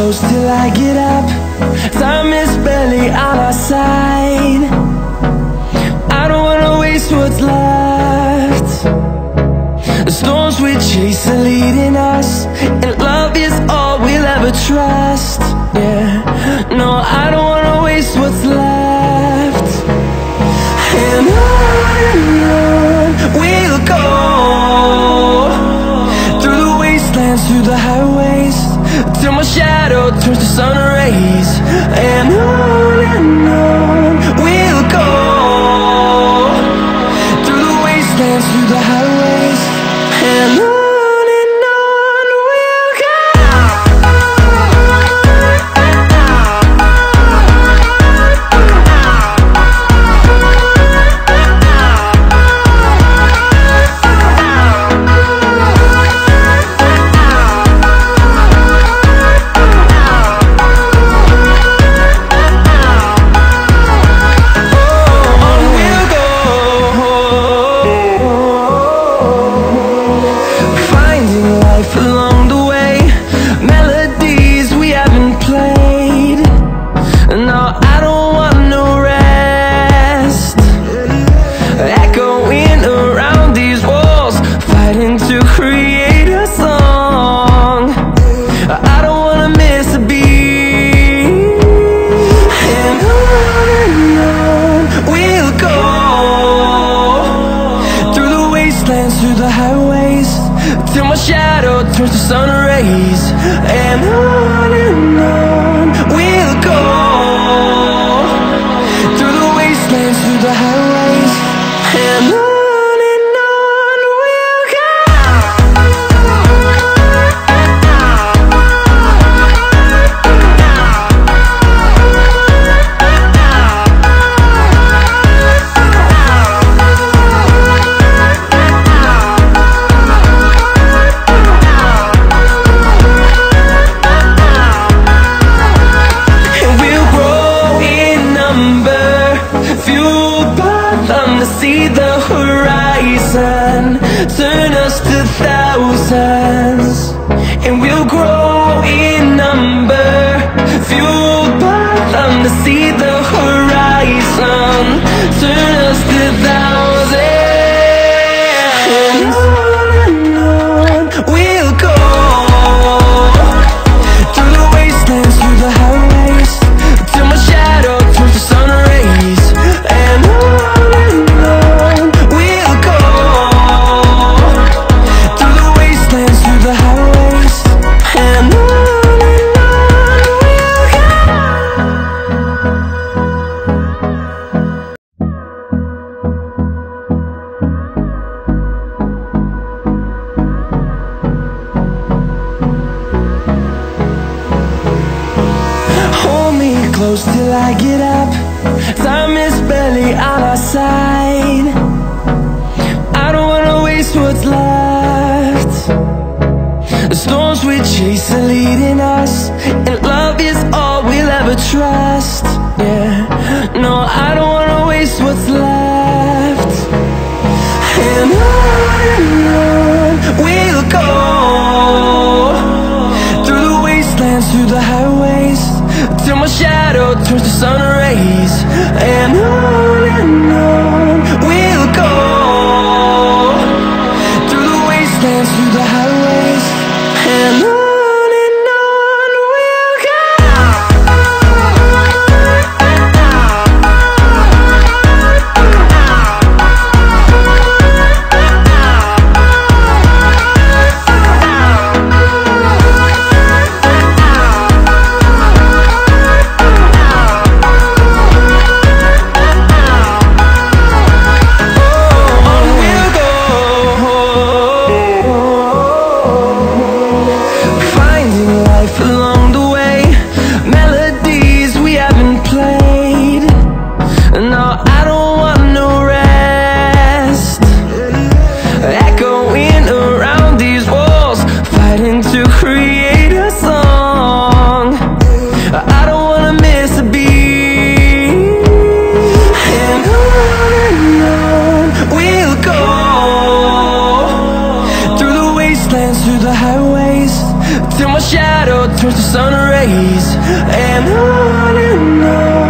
close till I get up. Time is barely on our side. I don't wanna waste what's left. The storms we chase are leading us, and love is all we'll ever trust. Yeah, no, I don't wanna waste what's left. And on we'll go, through the wastelands, through the highways, till my shadow turns to sun rays. And on we'll go, through the wastelands, through the highways, and on we'll go. Through the highways, till my shadow turns to sun rays. And on we'll go, through the wastelands, through the highways, and on we'll go. See the horizon, turn us to thousands, and we'll grow in number, fueled by them. To see the horizon, turn us to thousands, and on we'll go, through the wastelands, through the highways, till my shadow turns to sun rays. And close till I get up. Time is barely on our side. I don't wanna waste what's left. The storms we chase are leading us, and love is all we'll ever trust. Yeah, no, I don't wanna waste what's left. And on we'll go, through the wastelands, through the highways, till my shadow turns to sun rays. And on we'll go, through the wastelands, through the highways, and on we'll go. till my shadow turns to sun rays. And on